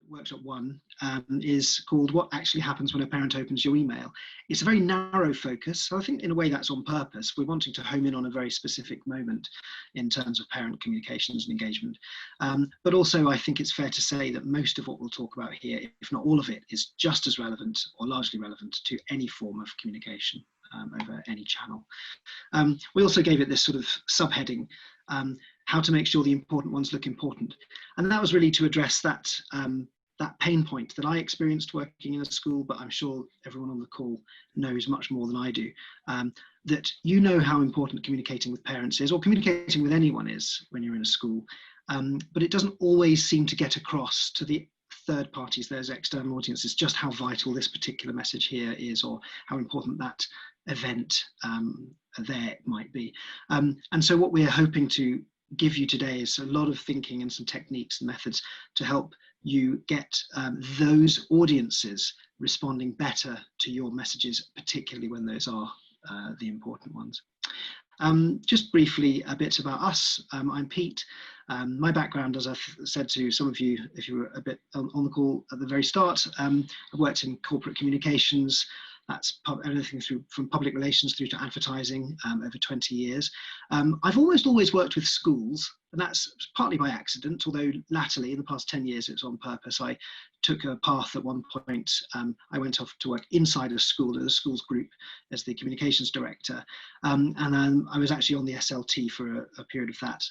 workshop 1 is called What Actually Happens When a Parent Opens Your Email. It's a very narrow focus, so I think in a way that's on purpose. We're wanting to home in on a very specific moment in terms of parent communications and engagement. But also I think it's fair to say that most of what we'll talk about here, if not all of it, is just as relevant or largely relevant to any form of communication over any channel. We also gave it this sort of subheading, how to make sure the important ones look important. And that was really to address that, that pain point that I experienced working in a school, but I'm sure everyone on the call knows much more than I do, that you know how important communicating with parents is, or communicating with anyone is when you're in a school, but it doesn't always seem to get across to the third parties, those external audiences, just how vital this particular message here is, or how important that event there might be. And so what we're hoping to give you today is a lot of thinking and some techniques and methods to help you get those audiences responding better to your messages, particularly when those are the important ones. Just briefly, a bit about us. I'm Pete. My background, as I've said to some of you, if you were a bit on the call at the very start, I've worked in corporate communications. That's everything from public relations through to advertising over 20 years. I've almost always worked with schools, and that's partly by accident, although latterly, in the past 10 years, it's on purpose. I took a path at one point. I went off to work inside a school, at a schools group, as the communications director. And I was actually on the SLT for a period of that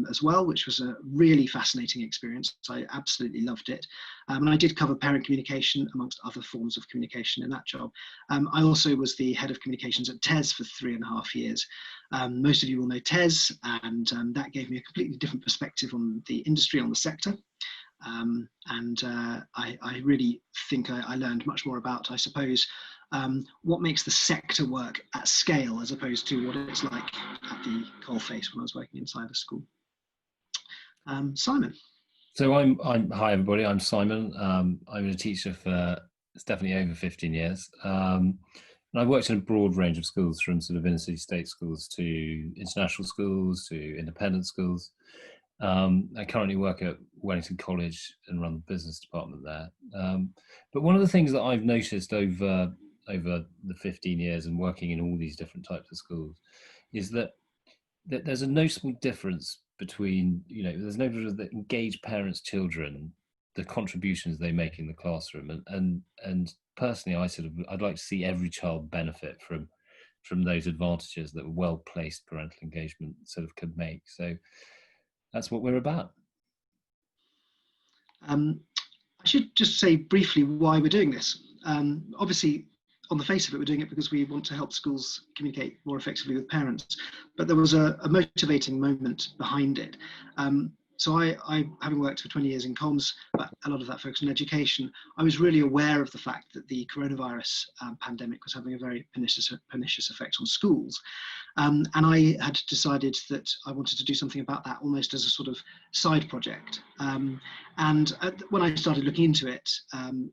as well, which was a really fascinating experience. I absolutely loved it. And I did cover parent communication amongst other forms of communication in that job. I also was the head of communications at TES for 3.5 years. Most of you will know TES, and that gave me a completely different perspective on the industry, on the sector. I really think I learned much more about, I suppose, what makes the sector work at scale as opposed to what it's like at the coalface when I was working inside a school. Simon. So hi everybody, I'm Simon. I've been a teacher for it's definitely over 15 years. And I've worked in a broad range of schools, from sort of inner city state schools to international schools to independent schools. I currently work at Wellington College and run the business department there. But one of the things that I've noticed over the 15 years and working in all these different types of schools is that there's a noticeable difference between, there's no difference that engaged parents' children, the contributions they make in the classroom, and personally, I'd like to see every child benefit from those advantages that well-placed parental engagement sort of could make. So that's what we're about. I should just say briefly why we're doing this. Obviously, on the face of it, we're doing it because we want to help schools communicate more effectively with parents, but there was a motivating moment behind it. So I, having worked for 20 years in comms, but a lot of that focused on education, I was really aware of the fact that the coronavirus pandemic was having a very pernicious effect on schools. And I had decided that I wanted to do something about that almost as a sort of side project. When I started looking into it,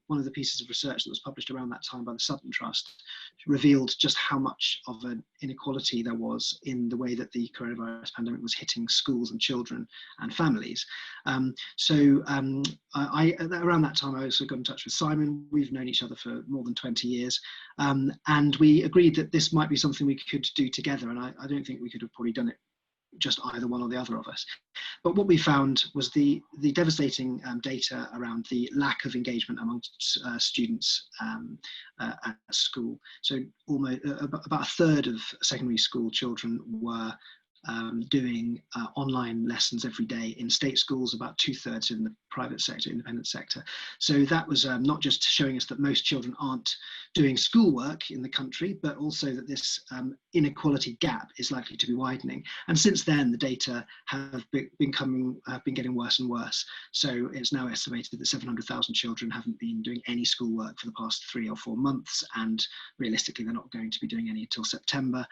one of the pieces of research that was published around that time by the Sutton Trust revealed just how much of an inequality there was in the way that the coronavirus pandemic was hitting schools and children and families. Around that time, I also got in touch with Simon. We've known each other for more than 20 years. And we agreed that this might be something we could do together. And I don't think we could have probably done it just either one or the other of us. But what we found was the devastating data around the lack of engagement amongst students at school. So almost about a third of secondary school children were doing online lessons every day in state schools, about 2/3 in the private sector, independent sector. So that was not just showing us that most children aren't doing schoolwork in the country, but also that this inequality gap is likely to be widening. And since then, the data have been getting worse and worse. So it's now estimated that 700,000 children haven't been doing any schoolwork for the past 3 or 4 months, and realistically, they're not going to be doing any until September.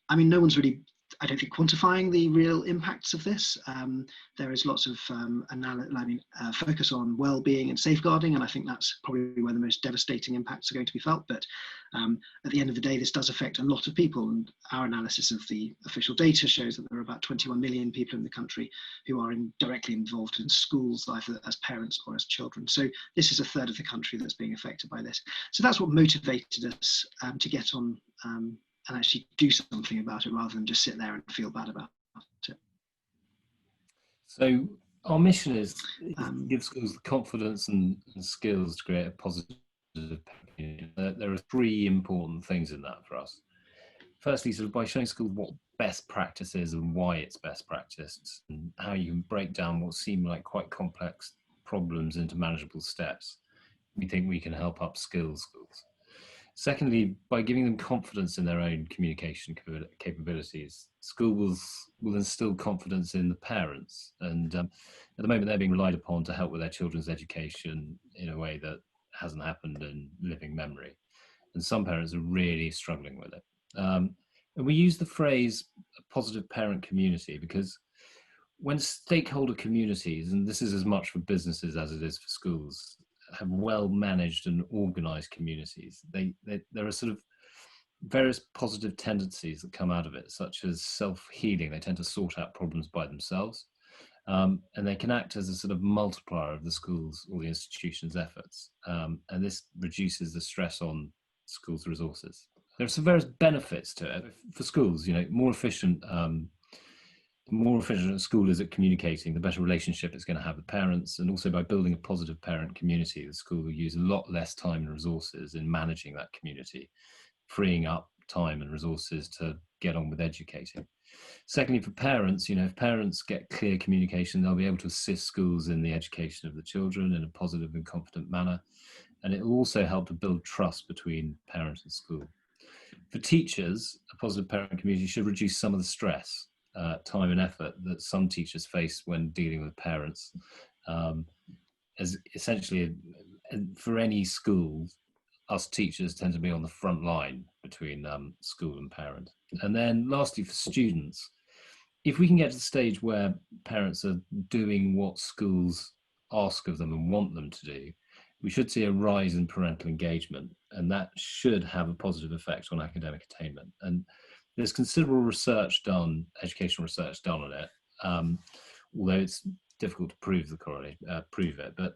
I mean, no one's really I don't think quantifying the real impacts of this. There is lots of focus on well-being and safeguarding, and I think that's probably where the most devastating impacts are going to be felt. But at the end of the day, this does affect a lot of people, and our analysis of the official data shows that there are about 21 million people in the country who are directly involved in schools, either as parents or as children. So this is a third of the country that's being affected by this. So that's what motivated us to get on and actually do something about it, rather than just sit there and feel bad about it. So our mission is to give schools the confidence and skills to create a positive community. There are three important things in that for us. Firstly, sort of by showing schools what best practice is and why it's best practice, and how you can break down what seem like quite complex problems into manageable steps, we think we can help upskill schools. Secondly, by giving them confidence in their own communication capabilities, schools will instill confidence in the parents. And at the moment, they're being relied upon to help with their children's education in a way that hasn't happened in living memory. And some parents are really struggling with it. And we use the phrase positive parent community because when stakeholder communities, and this is as much for businesses as it is for schools, have well-managed and organized communities, there are sort of various positive tendencies that come out of it, such as self-healing. They tend to sort out problems by themselves, and they can act as a sort of multiplier of the school's or the institution's efforts, and this reduces the stress on schools' resources. There are some various benefits to it for schools. You know, the more efficient a school is at communicating, the better relationship it's going to have with parents. And also by building a positive parent community, the school will use a lot less time and resources in managing that community, freeing up time and resources to get on with educating. Secondly, for parents, you know, if parents get clear communication, they'll be able to assist schools in the education of the children in a positive and confident manner. And it will also help to build trust between parent and school. For teachers, a positive parent community should reduce some of the stress, time and effort that some teachers face when dealing with parents. As essentially, for any school, us teachers tend to be on the front line between school and parent. And then lastly, for students, if we can get to the stage where parents are doing what schools ask of them and want them to do, we should see a rise in parental engagement, and that should have a positive effect on academic attainment. And there's considerable research done, educational research done on it, although it's difficult to prove it. But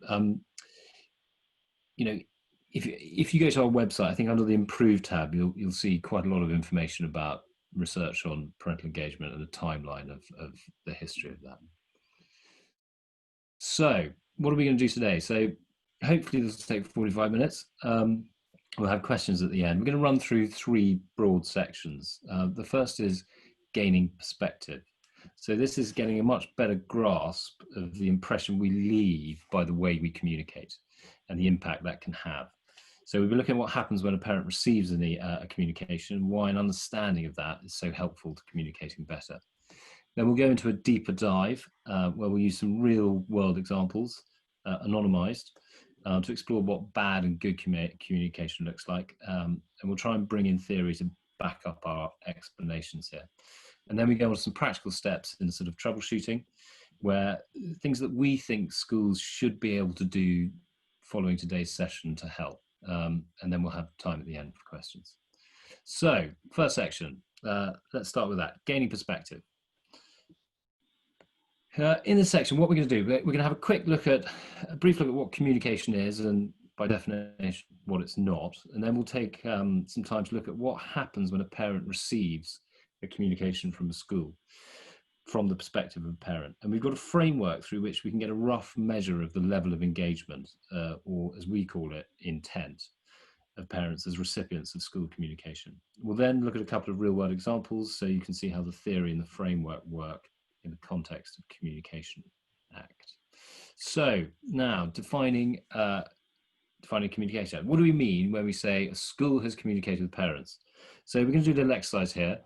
you know, if you go to our website, I think under the Improve tab, you'll see quite a lot of information about research on parental engagement and the timeline of the history of that. So, what are we going to do today? So, hopefully this will take 45 minutes. We'll have questions at the end. We're going to run through three broad sections. The first is gaining perspective. So this is getting a much better grasp of the impression we leave by the way we communicate and the impact that can have. So we'll be looking at what happens when a parent receives a communication and why an understanding of that is so helpful to communicating better. Then we'll go into a deeper dive where we'll use some real world examples, anonymized, to explore what bad and good communication looks like. And we'll try and bring in theory to back up our explanations here. And then we go on to some practical steps in sort of troubleshooting, where things that we think schools should be able to do following today's session to help. And then we'll have time at the end for questions. So, first section, let's start with that, gaining perspective. In this section, what we're going to do, we're going to have a brief look at what communication is and by definition what it's not, and then we'll take some time to look at what happens when a parent receives a communication from a school from the perspective of a parent. And we've got a framework through which we can get a rough measure of the level of engagement, or as we call it, intent, of parents as recipients of school communication. We'll then look at a couple of real-world examples so you can see how the theory and the framework work in the context of Communication Act. So now defining communication. What do we mean when we say a school has communicated with parents? So we're going to do a little exercise here,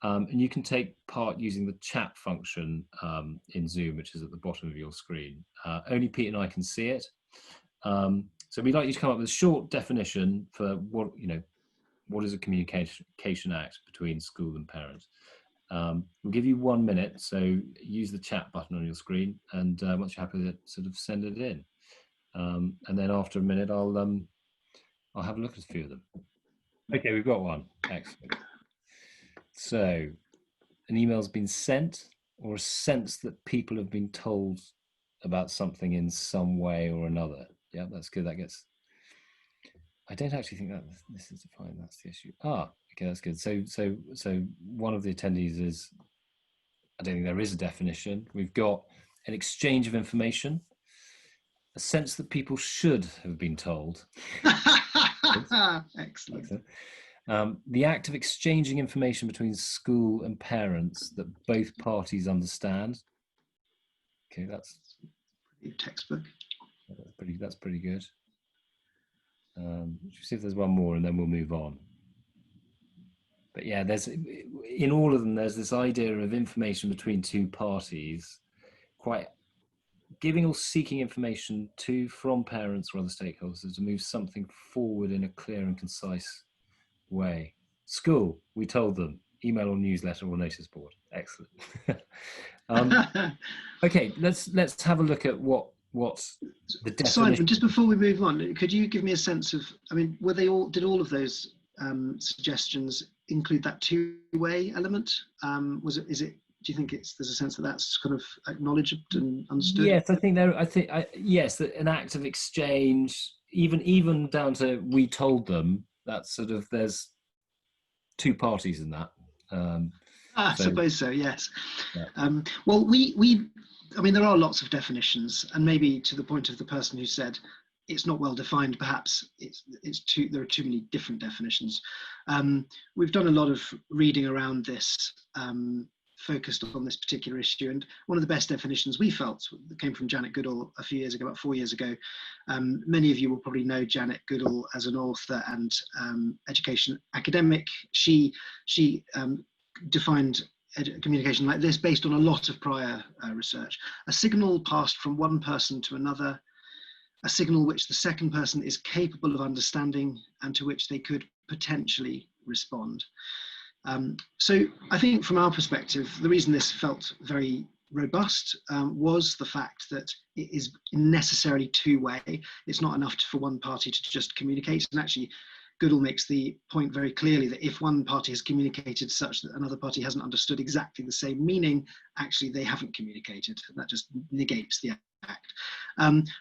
and you can take part using the chat function in Zoom, which is at the bottom of your screen. Only Pete and I can see it. So we'd like you to come up with a short definition for what is a communication act between school and parents. We'll give you 1 minute, so use the chat button on your screen, and once you're happy with it, sort of send it in. And then after a minute, I'll have a look at a few of them. Okay, we've got one. Excellent. So, an email's been sent, or a sense that people have been told about something in some way or another. Yeah, that's good. That gets. I don't actually think that this is defined. That's the issue. Okay, that's good. So one of the attendees is. I don't think there is a definition. We've got an exchange of information, a sense that people should have been told. Excellent. The act of exchanging information between school and parents that both parties understand. Okay, that's textbook. That's pretty good. Let's see if there's one more, and then we'll move on. But yeah, there's in all of them, there's this idea of information between two parties, quite giving or seeking information from parents or other stakeholders to move something forward in a clear and concise way. School, we told them. Email or newsletter or notice board. Excellent. Okay, let's have a look at what the definition. Simon, just before we move on, could you give me a sense of? I mean, did all of those suggestions include that two-way element? Do you think there's a sense that that's kind of acknowledged and understood? Yes, yes, that an act of exchange, even down to we told them. That's sort of, there's two parties in that. I suppose so. Yes. Yeah. Well, I mean, there are lots of definitions, and maybe to the point of the person who said it's not well defined, perhaps there are too many different definitions. We've done a lot of reading around this, focused on this particular issue, and one of the best definitions we felt that came from Janet Goodall a few years ago, about 4 years ago. Many of you will probably know Janet Goodall as an author and education academic. She defined communication like this, based on a lot of prior research. A signal passed from one person to another, a signal which the second person is capable of understanding and to which they could potentially respond. So I think from our perspective, the reason this felt very robust was the fact that it is necessarily two-way. It's not enough for one party to just communicate. And actually, Goodall makes the point very clearly that if one party has communicated such that another party hasn't understood exactly the same meaning, actually they haven't communicated. That just negates the act.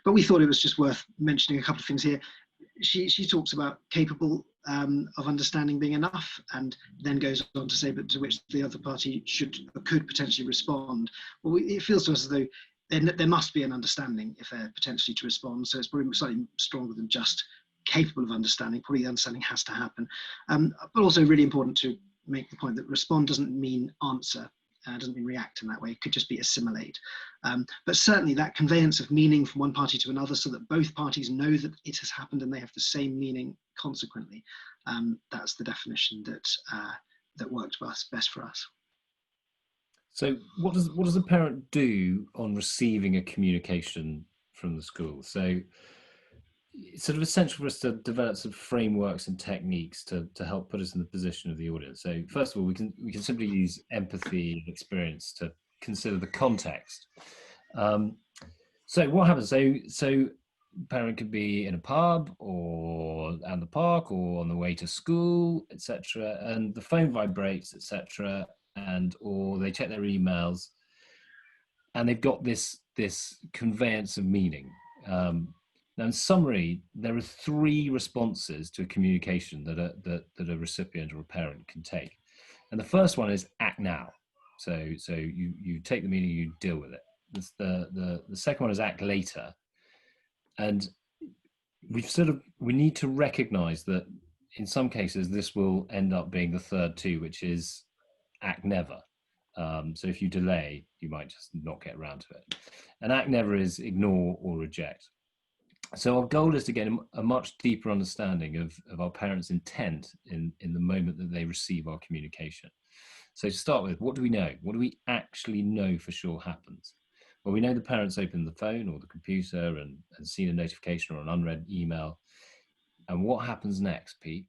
But we thought it was just worth mentioning a couple of things here. She talks about capable of understanding being enough, and then goes on to say, but to which the other party could potentially respond. Well, it feels to us as though there must be an understanding if they're potentially to respond. So it's probably slightly stronger than just capable of understanding. Probably the understanding has to happen. But also really important to make the point that respond doesn't mean answer. Doesn't mean react in that way. It could just be assimilate. But certainly that conveyance of meaning from one party to another, so that both parties know that it has happened and they have the same meaning consequently. That's the definition that worked best for us. So what does a parent do on receiving a communication from the school? So it's sort of essential for us to develop some frameworks and techniques to help put us in the position of the audience. So first of all, we can simply use empathy and experience to consider the context. So what happens? So parent could be in a pub or at the park or on the way to school, etc., and the phone vibrates, etc., or they check their emails, and they've got this conveyance of meaning. Now, in summary, there are three responses to a communication that a recipient or a parent can take, and the first one is act now. So you take the meaning, you deal with it. The second one is act later, and we need to recognise that in some cases this will end up being the third two, which is act never. So if you delay, you might just not get around to it. And act never is ignore or reject. So our goal is to get a much deeper understanding of our parents' intent in the moment that they receive our communication. So to start with, what do we know? What do we actually know for sure happens? Well, we know the parents opened the phone or the computer and seen a notification or an unread email. And what happens next, Pete?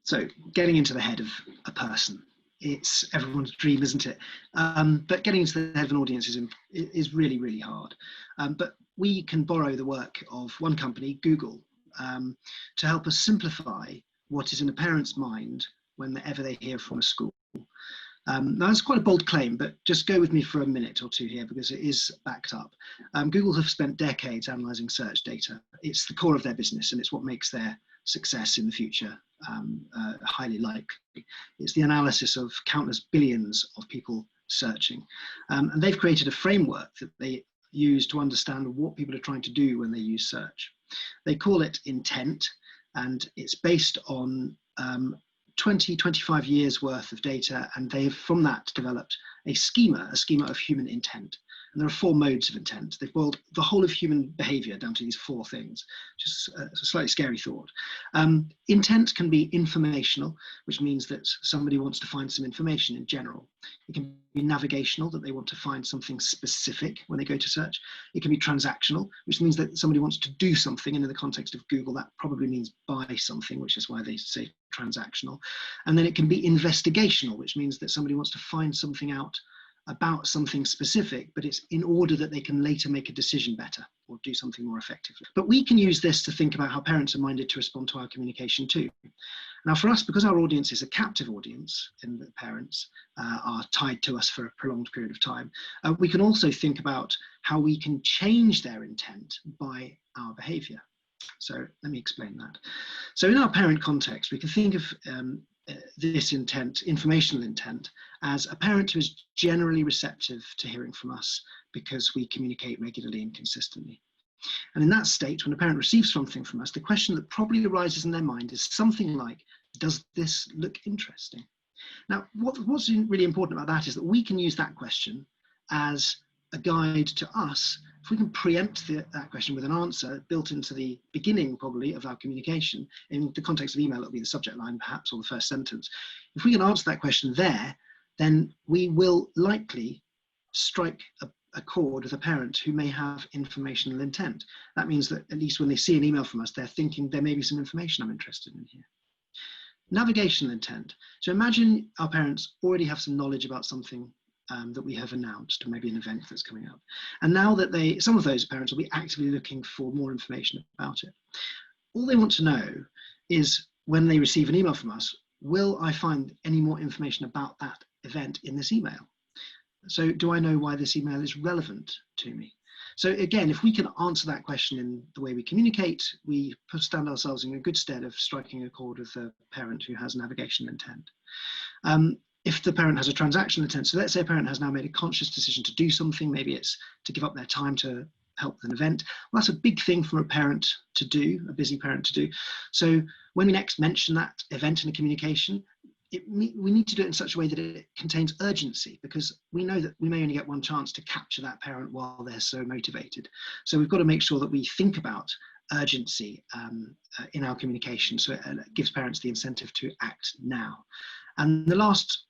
So getting into the head of a person. it's everyone's dream, isn't it? But getting into the head of an audience is really, really hard. But we can borrow the work of one company, Google, to help us simplify what is in a parent's mind whenever they hear from a school. Now, it's quite a bold claim, but just go with me for a minute or two here because it is backed up. Google have spent decades analysing search data. It's the core of their business, and it's what makes their success in the future highly likely. It's the analysis of countless billions of people searching. And they've created a framework that they use to understand what people are trying to do when they use search. They call it intent, and it's based on 25 years worth of data, and they've from that developed a schema of human intent. And there are 4 modes of intent. They've boiled the whole of human behavior down to these 4 things, which is a slightly scary thought. Intent can be informational, which means that somebody wants to find some information in general. It can be navigational, that they want to find something specific when they go to search. It can be transactional, which means that somebody wants to do something, and in the context of Google, that probably means buy something, which is why they say transactional. And then it can be investigational, which means that somebody wants to find something out about something specific, but it's in order that they can later make a decision better or do something more effectively. But we can use this to think about how parents are minded to respond to our communication too. Now for us, because our audience is a captive audience and the parents are tied to us for a prolonged period of time, we can also think about how we can change their intent by our behavior. So let me explain that. So in our parent context, we can think of this intent, informational intent, as a parent who is generally receptive to hearing from us because we communicate regularly and consistently. And in that state, when a parent receives something from us, the question that probably arises in their mind is something like, does this look interesting? Now, what's really important about that is that we can use that question as a guide to us. If we can preempt that question with an answer built into the beginning, probably, of our communication, in the context of email, it'll be the subject line, perhaps, or the first sentence. If we can answer that question there, then we will likely strike a chord with a parent who may have informational intent. That means that at least when they see an email from us, they're thinking there may be some information I'm interested in here. Navigational intent. So imagine our parents already have some knowledge about something that we have announced, or maybe an event that's coming up. And now that some of those parents will be actively looking for more information about it. All they want to know is when they receive an email from us, will I find any more information about that event in this email? So do I know why this email is relevant to me? So again, if we can answer that question in the way we communicate, we stand ourselves in a good stead of striking a chord with the parent who has navigational intent. If the parent has a transactional intent, so let's say a parent has now made a conscious decision to do something, maybe it's to give up their time to help with an event. Well, that's a big thing for a parent to do, a busy parent to do. So when we next mention that event in a communication, we need to do it in such a way that it contains urgency, because we know that we may only get one chance to capture that parent while they're so motivated. So we've got to make sure that we think about urgency in our communication, so it gives parents the incentive to act now. And the last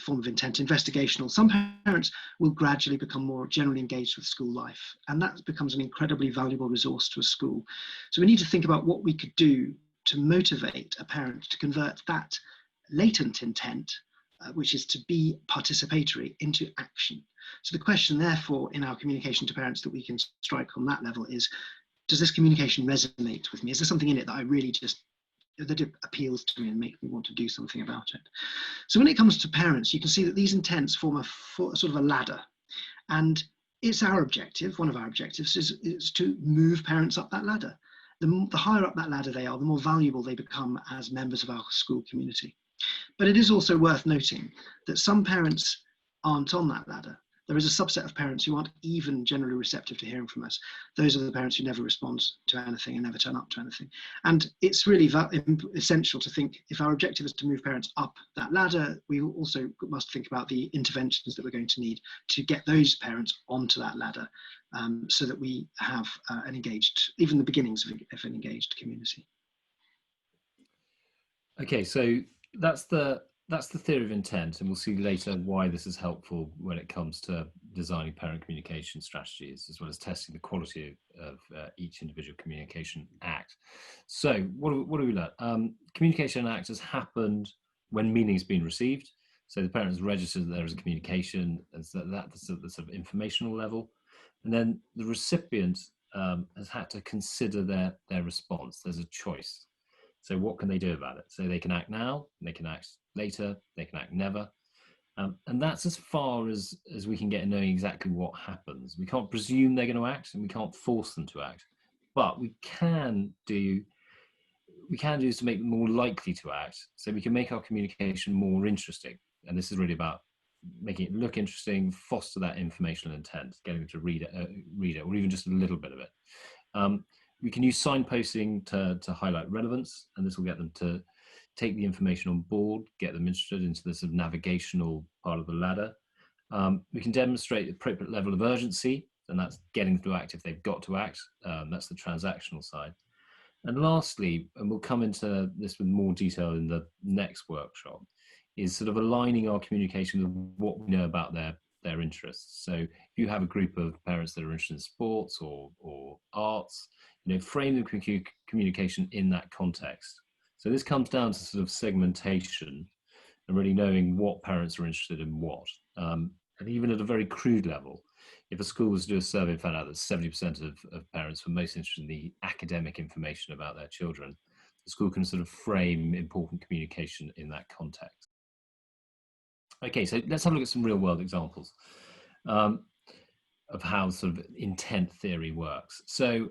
form of intent, investigational. Some parents will gradually become more generally engaged with school life, and that becomes an incredibly valuable resource to a school. So we need to think about what we could do to motivate a parent to convert that latent intent, which is to be participatory, into action. So the question, therefore, in our communication to parents that we can strike on that level is, does this communication resonate with me? Is there something in it that I really that it appeals to me and makes me want to do something about it? So when it comes to parents, you can see that these intents form a sort of a ladder, and it's our objective, one of our objectives is to move parents up that ladder. The higher up that ladder they are, the more valuable they become as members of our school community. But it is also worth noting that some parents aren't on that ladder. There is a subset of parents who aren't even generally receptive to hearing from us. Those are the parents who never respond to anything and never turn up to anything. And it's really essential to think, if our objective is to move parents up that ladder, we also must think about the interventions that we're going to need to get those parents onto that ladder, so that we have an engaged, even the beginnings of an engaged community. Okay, so that's the theory of intent, and we'll see later why this is helpful when it comes to designing parent communication strategies, as well as testing the quality of each individual communication act. So what do we learn? Communication act has happened when meaning has been received. So the parents register that there is a communication, and so that's the sort of informational level. And then the recipient has had to consider their response. There's a choice. So what can they do about it? So they can act now, they can act later, they can act never. And that's as far as we can get in knowing exactly what happens. We can't presume they're going to act, and we can't force them to act. But we can do is to make them more likely to act. So we can make our communication more interesting. And this is really about making it look interesting, foster that informational intent, getting them to read it, or even just a little bit of it. We can use signposting to highlight relevance, and this will get them to take the information on board, get them interested into the sort of navigational part of the ladder. We can demonstrate the appropriate level of urgency, and that's getting them to act if they've got to act. That's the transactional side. And lastly, and we'll come into this with more detail in the next workshop, is sort of aligning our communication with what we know about their interests. So if you have a group of parents that are interested in sports or arts, frame the communication in that context. So this comes down to sort of segmentation and really knowing what parents are interested in what. And even at a very crude level, if a school was to do a survey and found out that 70% of parents were most interested in the academic information about their children, the school can sort of frame important communication in that context. Okay, so let's have a look at some real world examples of how sort of intent theory works. So,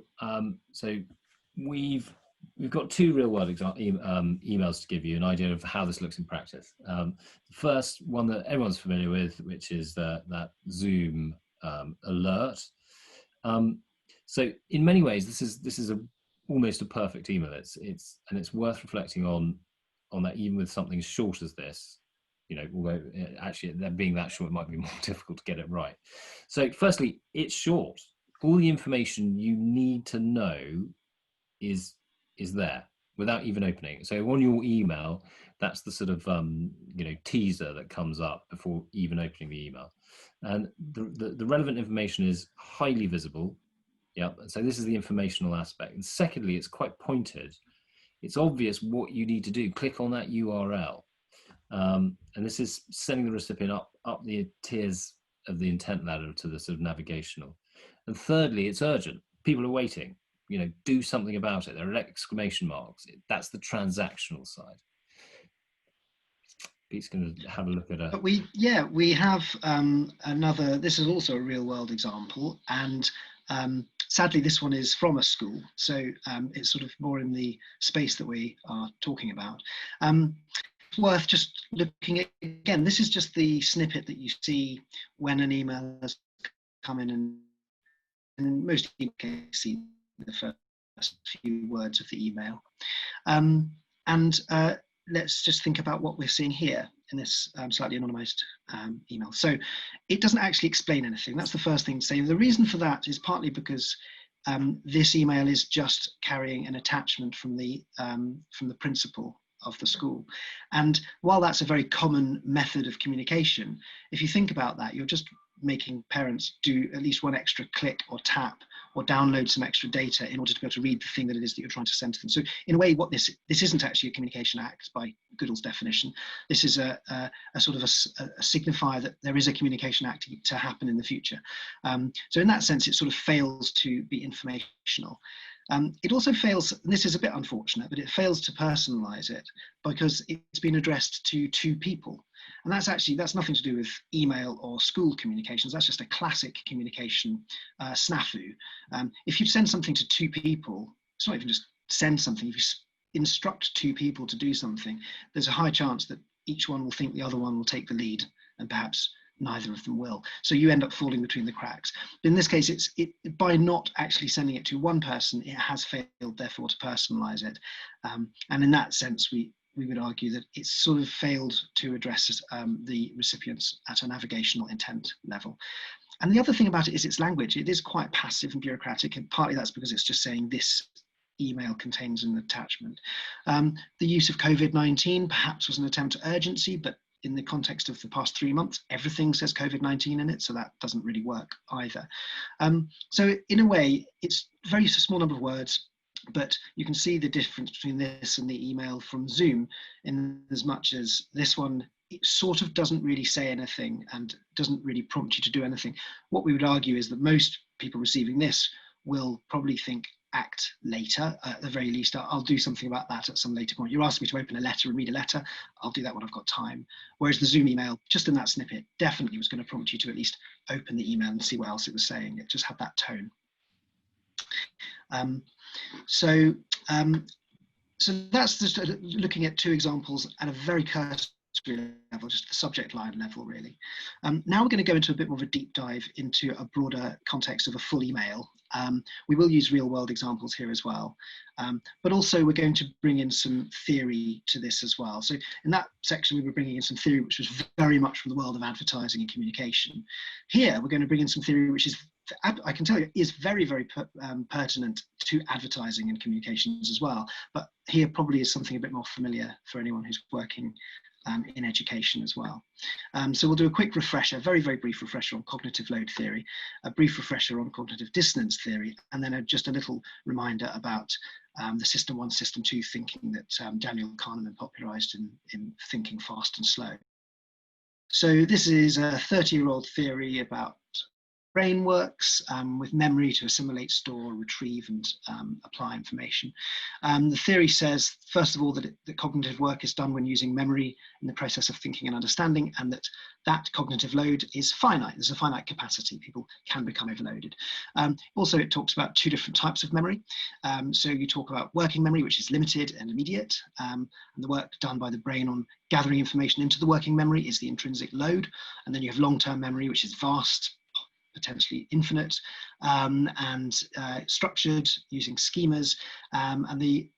we've got two real world emails to give you an idea of how this looks in practice. The first one that everyone's familiar with, which is that Zoom alert. So in many ways, this is almost a perfect email. It's worth reflecting on that, even with something as short as this. Although actually that being that short, it might be more difficult to get it right. So firstly, it's short. All the information you need to know is there without even opening. So on your email, that's the sort of teaser that comes up before even opening the email. And the relevant information is highly visible. Yeah. So this is the informational aspect. And secondly, it's quite pointed. It's obvious what you need to do. Click on that URL. And this is sending the recipient up the tiers of the intent ladder to the sort of navigational. And thirdly, it's urgent. People are waiting. Do something about it. There are exclamation marks. That's the transactional side. Pete's going to have a look at it. But we have another. This is also a real world example, and sadly, this one is from a school, so it's sort of more in the space that we are talking about. Worth just looking at again. This is just the snippet that you see when an email has come in, and in most cases, see the first few words of the email. Let's just think about what we're seeing here in this slightly anonymized email. So it doesn't actually explain anything. That's the first thing to say. The reason for that is partly because this email is just carrying an attachment from the principal of the school. And while that's a very common method of communication, if you think about that, you're just making parents do at least one extra click or tap or download some extra data in order to be able to read the thing that it is that you're trying to send to them. So in a way, what this isn't actually a communication act by Goodall's definition. This is a sort of a signifier that there is a communication act to happen in the future. So in that sense, it sort of fails to be informational. It also fails, and this is a bit unfortunate, but it fails to personalize it because it's been addressed to two people. And that's nothing to do with email or school communications. That's just a classic communication snafu. If you send something to two people, it's not even just send something. If you instruct two people to do something, there's a high chance that each one will think the other one will take the lead, and perhaps neither of them will. So you end up falling between the cracks. But in this case, it by not actually sending it to one person, it has failed, therefore, to personalize it. And in that sense, we would argue that it's sort of failed to address the recipients at a navigational intent level. And the other thing about it is its language. It is quite passive and bureaucratic, and partly that's because it's just saying this email contains an attachment. The use of COVID-19 perhaps was an attempt at urgency, but in the context of the past 3 months, everything says COVID-19 in it, so that doesn't really work either. So in a way, it's a very small number of words, but you can see the difference between this and the email from Zoom in as much as this one it sort of doesn't really say anything and doesn't really prompt you to do anything. What we would argue is that most people receiving this will probably think, act later. At the very least, I'll do something about that at some later point. You're asking me to open a letter and read a letter, I'll do that when I've got time. Whereas the Zoom email, just in that snippet, definitely was going to prompt you to at least open the email and see what else it was saying. It just had that tone. So that's just looking at two examples at a very cursory level, just the subject line level, really. Now we're going to go into a bit more of a deep dive into a broader context of a full email. We will use real world examples here as well, but also we're going to bring in some theory to this as well. So in that section, we were bringing in some theory which was very much from the world of advertising and communication. Here, we're going to bring in some theory which is, I can tell you, is very, very pertinent to advertising and communications as well. But here probably is something a bit more familiar for anyone who's working in education as well. So we'll do a quick refresher, very, very brief refresher on cognitive load theory, a brief refresher on cognitive dissonance theory, and then just a little reminder about the system 1, system 2 thinking that Daniel Kahneman popularized in Thinking Fast and Slow. So this is a 30-year-old theory about brain works with memory to assimilate, store, retrieve, and apply information. The theory says, first of all, that cognitive work is done when using memory in the process of thinking and understanding, and that cognitive load is finite. There's a finite capacity. People can become overloaded. Also, it talks about two different types of memory. So you talk about working memory, which is limited and immediate, and the work done by the brain on gathering information into the working memory is the intrinsic load. And then you have long-term memory, which is vast, potentially infinite, and structured using schemas, and the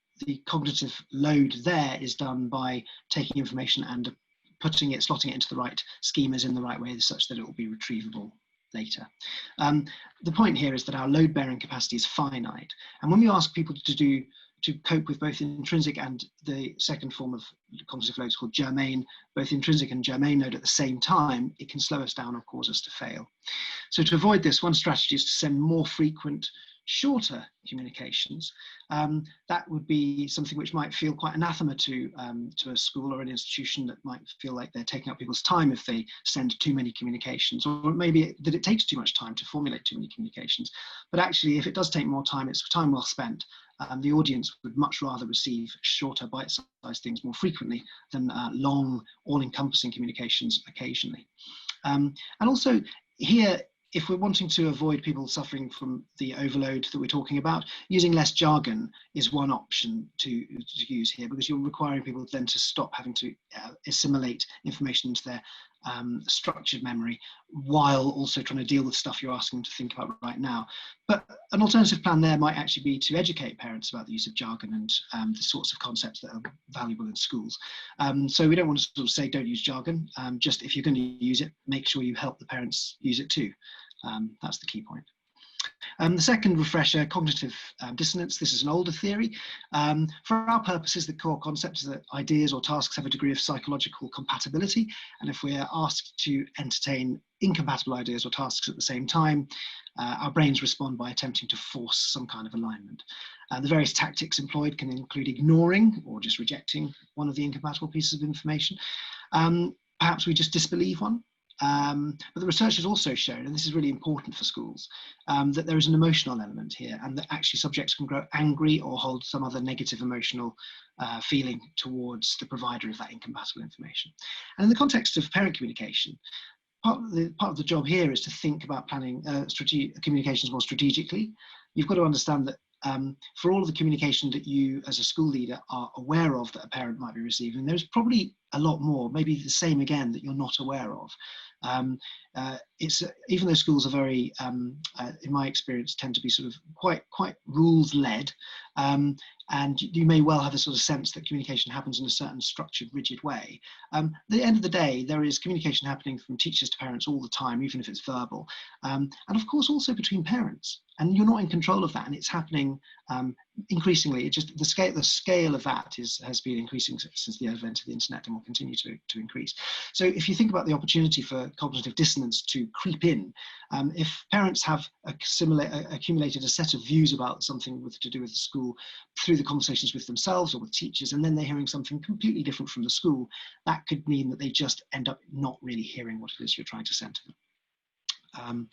cognitive load there is done by taking information and slotting it into the right schemas in the right way such that it will be retrievable later. The point here is that our load bearing capacity is finite, and when we ask people to cope with both intrinsic and the second form of cognitive load is called germane, both intrinsic and germane load at the same time, it can slow us down or cause us to fail. So to avoid this, one strategy is to send more frequent, shorter communications. That would be something which might feel quite anathema to a school or an institution that might feel like they're taking up people's time if they send too many communications, or maybe that it takes too much time to formulate too many communications. But actually, if it does take more time, it's time well spent. The audience would much rather receive shorter, bite-sized things more frequently than long, all-encompassing communications occasionally. And also here, if we're wanting to avoid people suffering from the overload that we're talking about, using less jargon is one option to use here, because you're requiring people then to stop having to assimilate information into their structured memory while also trying to deal with stuff you're asking them to think about right now. But an alternative plan there might actually be to educate parents about the use of jargon and the sorts of concepts that are valuable in schools. So we don't want to sort of say don't use jargon, just if you're going to use it, make sure you help the parents use it too. That's the key point. The second refresher, cognitive dissonance. This is an older theory. For our purposes, the core concept is that ideas or tasks have a degree of psychological compatibility. And if we're asked to entertain incompatible ideas or tasks at the same time, our brains respond by attempting to force some kind of alignment. The various tactics employed can include ignoring or just rejecting one of the incompatible pieces of information. Perhaps we just disbelieve one. But the research has also shown, and this is really important for schools, that there is an emotional element here, and that actually subjects can grow angry or hold some other negative emotional feeling towards the provider of that incompatible information. And in the context of parent communication, part of the job here is to think about planning communications more strategically. You've got to understand that for all of the communication that you as a school leader are aware of that a parent might be receiving, there's probably a lot more, maybe the same again, that you're not aware of. Even though schools are very, in my experience, tend to be sort of quite rules-led, and you may well have a sort of sense that communication happens in a certain structured, rigid way. At the end of the day, there is communication happening from teachers to parents all the time, even if it's verbal, and of course also between parents. And you're not in control of that, and it's happening increasingly, the scale of that has been increasing since the advent of the internet, and will continue to increase. So if you think about the opportunity for cognitive dissonance to creep in, if parents have accumulated a set of views about something to do with the school through the conversations with themselves or with teachers, and then they're hearing something completely different from the school, that could mean that they just end up not really hearing what it is you're trying to send to them.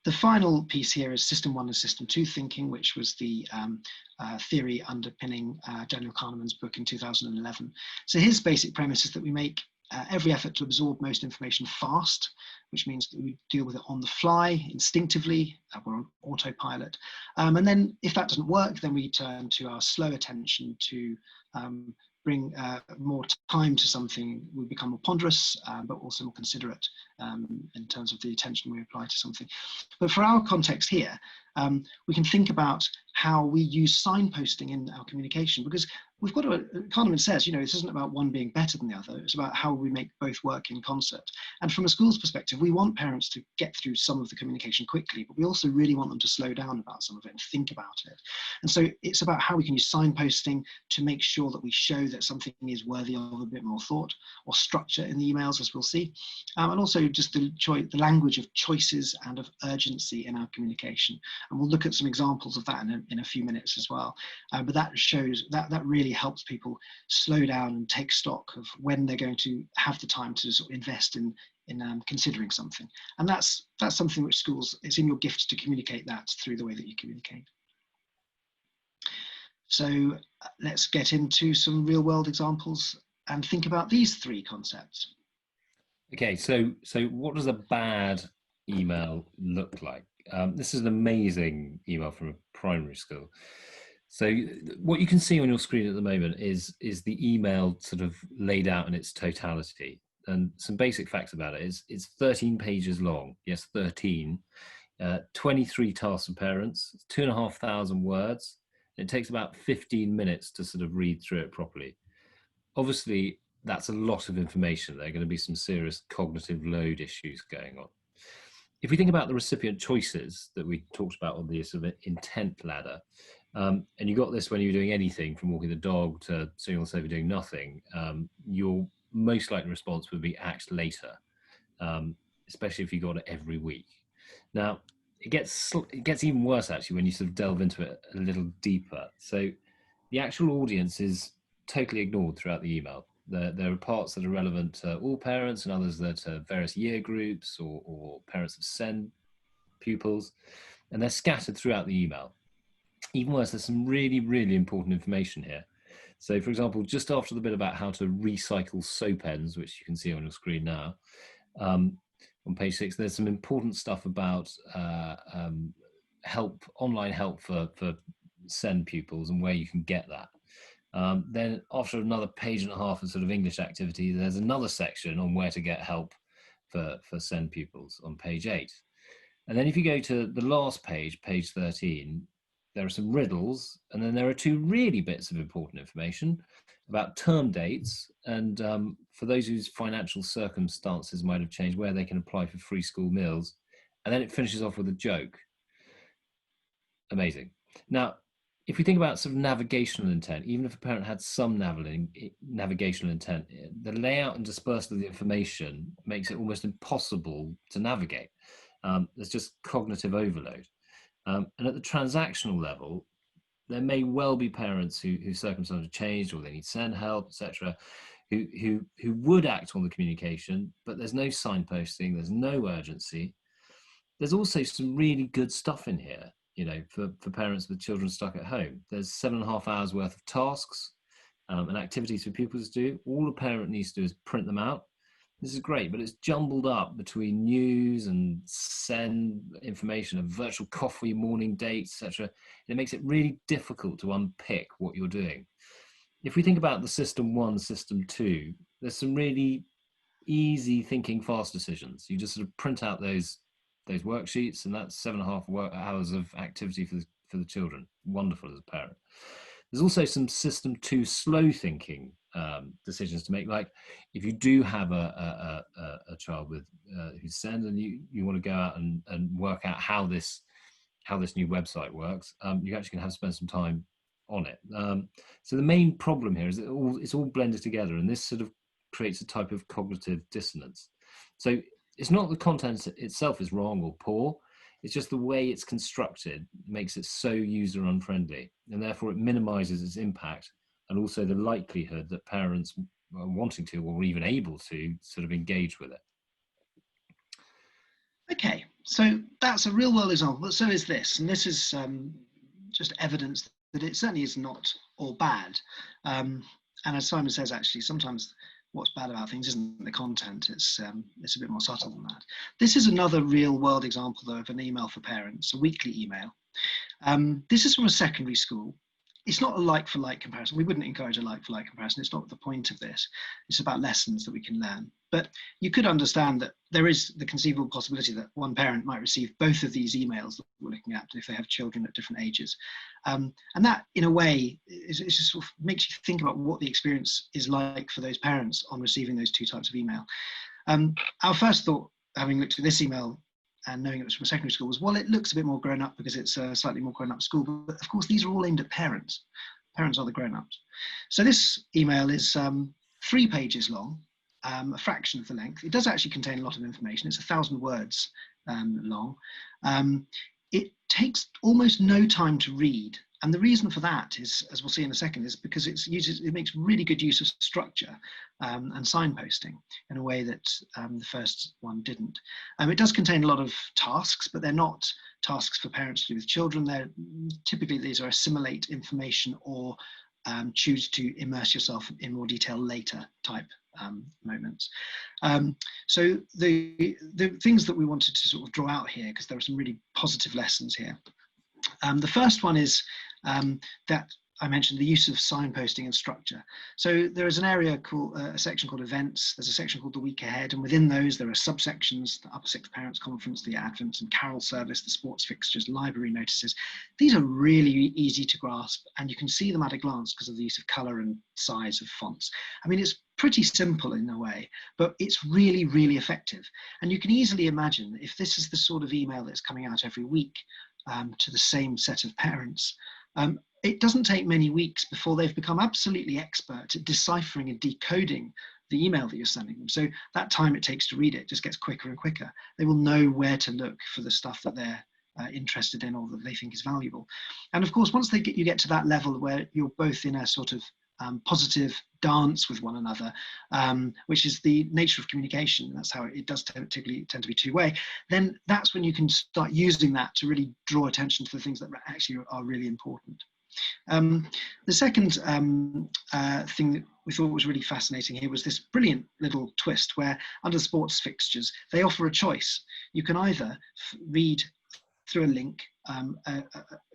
The final piece here is System 1 and System 2 thinking, which was the theory underpinning Daniel Kahneman's book in 2011. So his basic premise is that we make every effort to absorb most information fast, which means that we deal with it on the fly, instinctively, we're on autopilot. And then if that doesn't work, then we turn to our slow attention to bring more time to something. We become more ponderous, but also more considerate in terms of the attention we apply to something. But for our context here, we can think about how we use signposting in our communication, because we've got to, Kahneman says, this isn't about one being better than the other, it's about how we make both work in concert. And from a school's perspective, we want parents to get through some of the communication quickly, but we also really want them to slow down about some of it and think about it. And so it's about how we can use signposting to make sure that we show that something is worthy of a bit more thought or structure in the emails, as we'll see. And also just the language of choices and of urgency in our communication. And we'll look at some examples of that in a few minutes as well. But that shows that really helps people slow down and take stock of when they're going to have the time to sort of invest in considering something. And that's something which schools, it's in your gift to communicate that through the way that you communicate. So let's get into some real world examples and think about these three concepts. Okay, so what does a bad email look like? This is an amazing email from a primary school. So what you can see on your screen at the moment is the email sort of laid out in its totality. And some basic facts about it is it's 13 pages long. Yes, 13. 23 tasks for parents, 2,500 words. It takes about 15 minutes to sort of read through it properly. Obviously, that's a lot of information. There are going to be some serious cognitive load issues going on. If we think about the recipient choices that we talked about on the sort of intent ladder, and you got this when you're doing anything from walking the dog to sitting on the sofa doing nothing, your most likely response would be act later, especially if you got it every week. Now, it gets even worse actually when you sort of delve into it a little deeper. So the actual audience is totally ignored throughout the email. There are parts that are relevant to all parents and others that are various year groups or parents of SEND pupils, and they're scattered throughout the email. Even worse, there's some really, really important information here. So, for example, just after the bit about how to recycle soap ends, which you can see on your screen now, on page 6, there's some important stuff about online help for SEND pupils and where you can get that. Then after another page and a half of sort of English activity, there's another section on where to get help for SEND pupils on page 8. And then if you go to the last page, page 13, there are some riddles, and then there are 2 really bits of important information about term dates and for those whose financial circumstances might have changed, where they can apply for free school meals. And then it finishes off with a joke. Amazing. Now, if we think about sort of navigational intent, even if a parent had some navigational intent, the layout and dispersal of the information makes it almost impossible to navigate. There's just cognitive overload. And at the transactional level, there may well be parents whose circumstances have changed or they need SEND help, etc., who would act on the communication, but there's no signposting, there's no urgency. There's also some really good stuff in here, for parents with children stuck at home. There's 7.5 hours worth of tasks and activities for pupils to do. All a parent needs to do is print them out. This is great, but it's jumbled up between news and SEND information, a virtual coffee, morning dates, etc. It makes it really difficult to unpick what you're doing. If we think about the System 1, System 2, there's some really easy thinking fast decisions. You just sort of print out those worksheets, and that's 7.5 hours of activity for the children. Wonderful as a parent. There's also some System 2 slow thinking decisions to make, like if you do have a child with who's SEND and you want to go out and work out how this how this new website works, you actually can have spend some time on it. So the main problem here is that it's all blended together, and this sort of creates a type of cognitive dissonance. So it's not the content itself is wrong or poor, it's just the way it's constructed makes it so user unfriendly, and therefore it minimizes its impact and also the likelihood that parents are wanting to or even able to sort of engage with it. Okay, so that's a real world example, but so is this, and this is just evidence that it certainly is not all bad. And as Simon says, actually, sometimes what's bad about things isn't the content, it's a bit more subtle than that. This is another real world example, though, of an email for parents, a weekly email. This is from a secondary school. It's not a like-for-like comparison. We wouldn't encourage a like-for-like comparison. It's not the point of this. It's about lessons that we can learn. But you could understand that there is the conceivable possibility that one parent might receive both of these emails that we're looking at if they have children at different ages. And that, in a way, it just sort of makes you think about what the experience is like for those parents on receiving those two types of email. Our first thought, having looked at this email, and knowing it was from a secondary school, was, well, it looks a bit more grown up because it's a slightly more grown up school. But of course, these are all aimed at parents. Parents are the grown ups. So this email is 3 pages long, a fraction of the length. It does actually contain a lot of information. It's 1,000 words long. It takes almost no time to read. And the reason for that is, as we'll see in a second, is because it makes really good use of structure and signposting in a way that the first one didn't. It does contain a lot of tasks, but they're not tasks for parents to do with children. Typically, these are assimilate information or choose to immerse yourself in more detail later type moments. So the things that we wanted to sort of draw out here, because there are some really positive lessons here. The first one is that I mentioned the use of signposting and structure. So there is an area called a section called events. There's a section called the week ahead, and within those there are subsections: the Upper Sixth Parents Conference, the Advent and Carol service, the sports fixtures, library notices. These are really easy to grasp, and you can see them at a glance because of the use of color and size of fonts. I mean, it's pretty simple in a way, but it's really, really effective. And you can easily imagine if this is the sort of email that's coming out every week to the same set of parents, it doesn't take many weeks before they've become absolutely expert at deciphering and decoding the email that you're sending them. So that time it takes to read it just gets quicker and quicker. They will know where to look for the stuff that they're interested in or that they think is valuable. And of course, once you get to that level where you're both in a sort of positive dance with one another, which is the nature of communication, that's how it does typically tend to be two-way, then that's when you can start using that to really draw attention to the things that actually are really important. The second thing that we thought was really fascinating here was this brilliant little twist where under sports fixtures, they offer a choice. You can either read through a link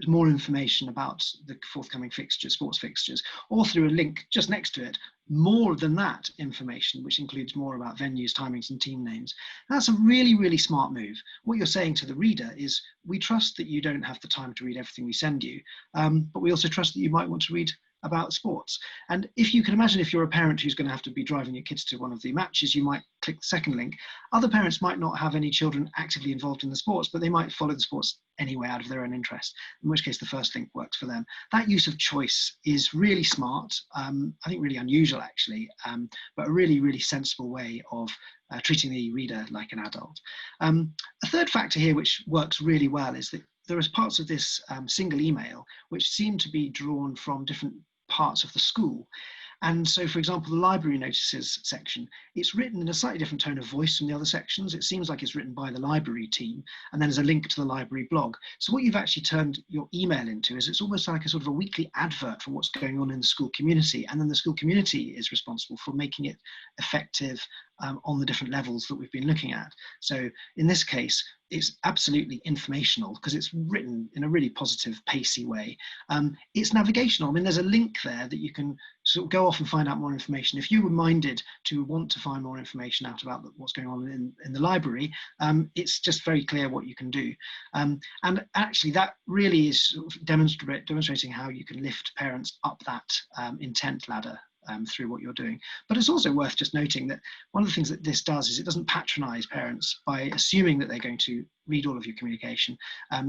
more information about the forthcoming fixtures, sports fixtures, or through a link just next to it, more than that information, which includes more about venues, timings, and team names. That's a really, really smart move. What you're saying to the reader is, we trust that you don't have the time to read everything we send you, but we also trust that you might want to read about sports. And if you can imagine, if you're a parent who's going to have to be driving your kids to one of the matches, you might click the second link. Other parents might not have any children actively involved in the sports, but they might follow the sports anyway out of their own interest, in which case the first link works for them. That use of choice is really smart, I think really unusual actually, but a really, really sensible way of treating the reader like an adult. A third factor here which works really well is that there is parts of this single email which seem to be drawn from different parts of the school. And so, for example, the library notices section, it's written in a slightly different tone of voice from the other sections. It seems like it's written by the library team, and then there's a link to the library blog. So what you've actually turned your email into is it's almost like a sort of a weekly advert for what's going on in the school community, and then the school community is responsible for making it effective on the different levels that we've been looking at. So in this case, it's absolutely informational because it's written in a really positive, pacey way. It's navigational. I mean, there's a link there that you can sort of go off and find out more information. If you were minded to want to find more information out about what's going on in the library, it's just very clear what you can do. And actually, that really is sort of demonstrating how you can lift parents up that intent ladder through what you're doing. But it's also worth just noting that one of the things that this does is it doesn't patronize parents by assuming that they're going to read all of your communication.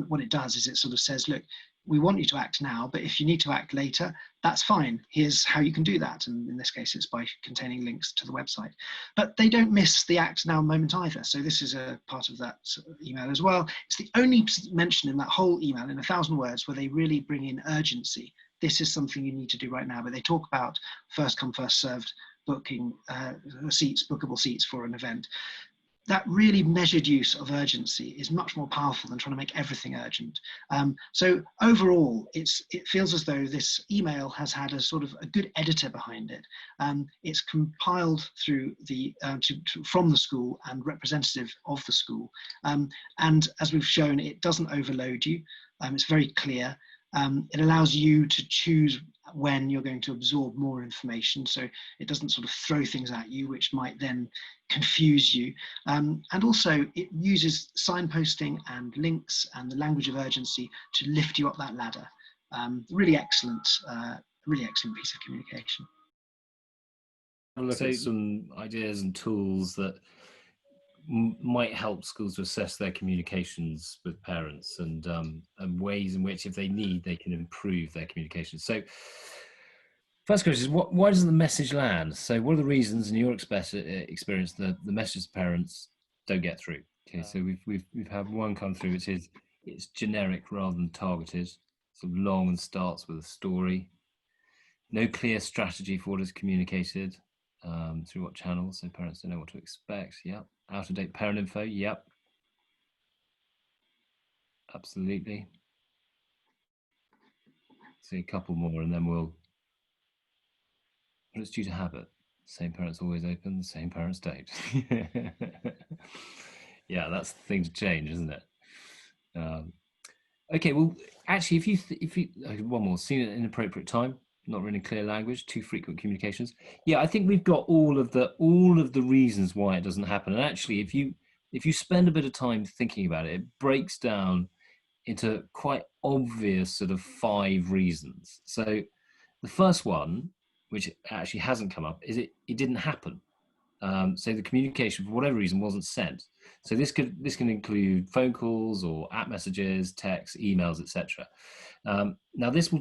What it does is it sort of says, look, we want you to act now, but if you need to act later, that's fine. Here's how you can do that. And in this case, it's by containing links to the website. But they don't miss the act now moment either. So this is a part of that email as well. It's the only mention in that whole email in 1,000 words where they really bring in urgency. This is something you need to do right now. But they talk about first come, first served booking bookable seats for an event. That really measured use of urgency is much more powerful than trying to make everything urgent. So overall, it feels as though this email has had a sort of a good editor behind it. It's compiled through from the school and representative of the school. And as we've shown, it doesn't overload you. It's very clear. It allows you to choose when you're going to absorb more information, so it doesn't sort of throw things at you which might then confuse you. And also it uses signposting and links and the language of urgency to lift you up that ladder. Really excellent piece of communication. Look at some ideas and tools that might help schools to assess their communications with parents, and ways in which, if they need, they can improve their communication. So first question is, why doesn't the message land? So what are the reasons in your experience the message to parents don't get through? Okay, so we've had one come through, which is it's generic rather than targeted, sort of long and starts with a story. No clear strategy for what is communicated, through what channels, so parents don't know what to expect. Yep. Out-of-date parent info. Yep. Absolutely. See a couple more and then but it's due to habit. Same parents always open, the same parents don't. Yeah, that's the thing to change, isn't it? Okay, well, actually, if you one more, seen at an inappropriate time, not really clear language, too frequent communications. Yeah, I think we've got all of the reasons why it doesn't happen. And actually, if you spend a bit of time thinking about it, it breaks down into quite obvious sort of 5 reasons. So the first one, which actually hasn't come up, is it didn't happen. So the communication, for whatever reason, wasn't sent. So this can include phone calls or app messages, texts, emails, etc. Now this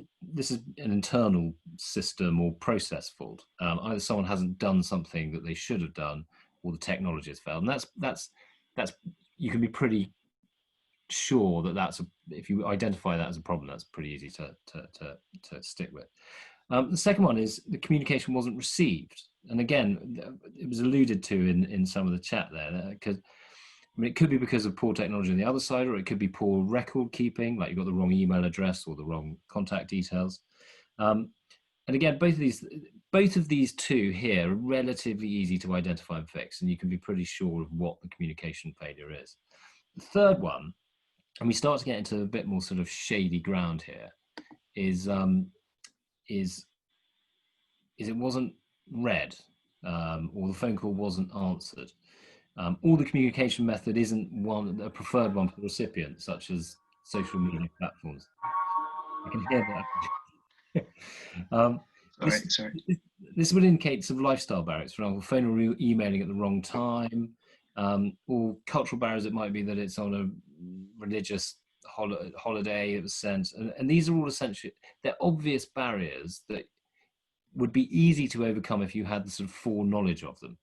is an internal system or process fault. Either someone hasn't done something that they should have done, or the technology has failed. And that's you can be pretty sure that if you identify that as a problem, that's pretty easy to stick with. The second one is the communication wasn't received. And again, it was alluded to in some of the chat there, because it could be because of poor technology on the other side, or it could be poor record keeping, like you've got the wrong email address or the wrong contact details. And again, both of these two here are relatively easy to identify and fix, and you can be pretty sure of what the communication failure is. The third one, and we start to get into a bit more sort of shady ground here, is it wasn't read, or the phone call wasn't answered, or the communication method isn't a preferred one for the recipient, such as social media platforms. I can hear that. This would indicate some lifestyle barriers, for example, phone or emailing at the wrong time, or cultural barriers. It might be that it's on a religious holiday it was sent, and these are all essentially, they're obvious barriers that would be easy to overcome if you had the sort of foreknowledge of them.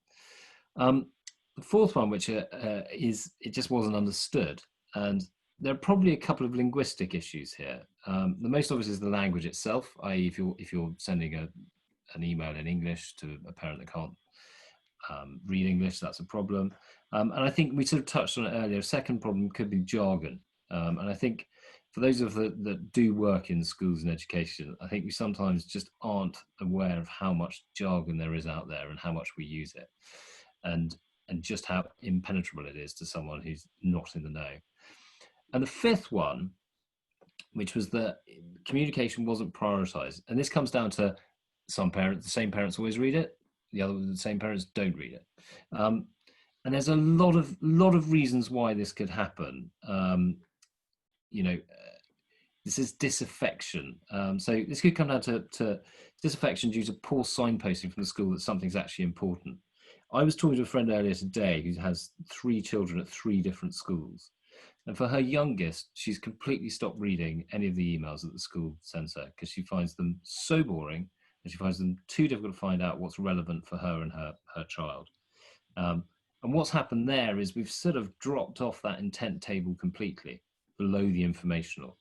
The fourth one, which is it just wasn't understood, and there are probably a couple of linguistic issues here. The most obvious is the language itself, i.e. if you're sending an email in English to a parent that can't read English, that's a problem. And I think we sort of touched on it earlier. A second problem could be jargon. And I think for those of us that do work in schools and education, I think we sometimes just aren't aware of how much jargon there is out there and how much we use it, and just how impenetrable it is to someone who's not in the know. And the fifth one, which was that communication wasn't prioritized. And this comes down to some parents, the same parents always read it, the same parents don't read it. And there's a lot of reasons why this could happen. This is disaffection. So this could come down to disaffection due to poor signposting from the school that something's actually important. I was talking to a friend earlier today who has 3 children at 3 different schools. And for her youngest, she's completely stopped reading any of the emails that the school sends her because she finds them so boring and she finds them too difficult to find out what's relevant for her and her child. And what's happened there is we've sort of dropped off that intent table completely below the informational.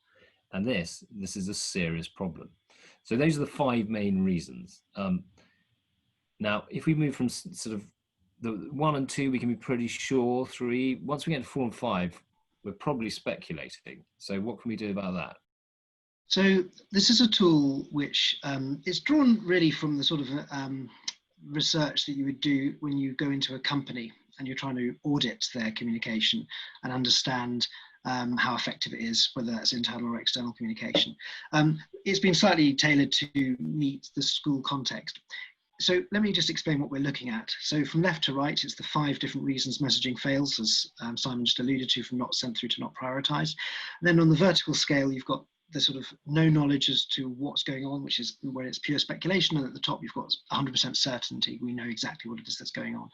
And this is a serious problem. So those are the 5 main reasons. Now, if we move from sort of the 1 and 2, we can be pretty sure. 3, once we get to 4 and 5, we're probably speculating. So what can we do about that? So this is a tool which is drawn really from the sort of research that you would do when you go into a company and you're trying to audit their communication and understand how effective it is, whether that's internal or external communication. It's been slightly tailored to meet the school context. So let me just explain what we're looking at. So from left to right, it's the 5 different reasons messaging fails, as Simon just alluded to, from not sent through to not prioritized. And then on the vertical scale, you've got the sort of no knowledge as to what's going on, which is where it's pure speculation. And at the top, you've got 100% certainty. We know exactly what it is that's going on.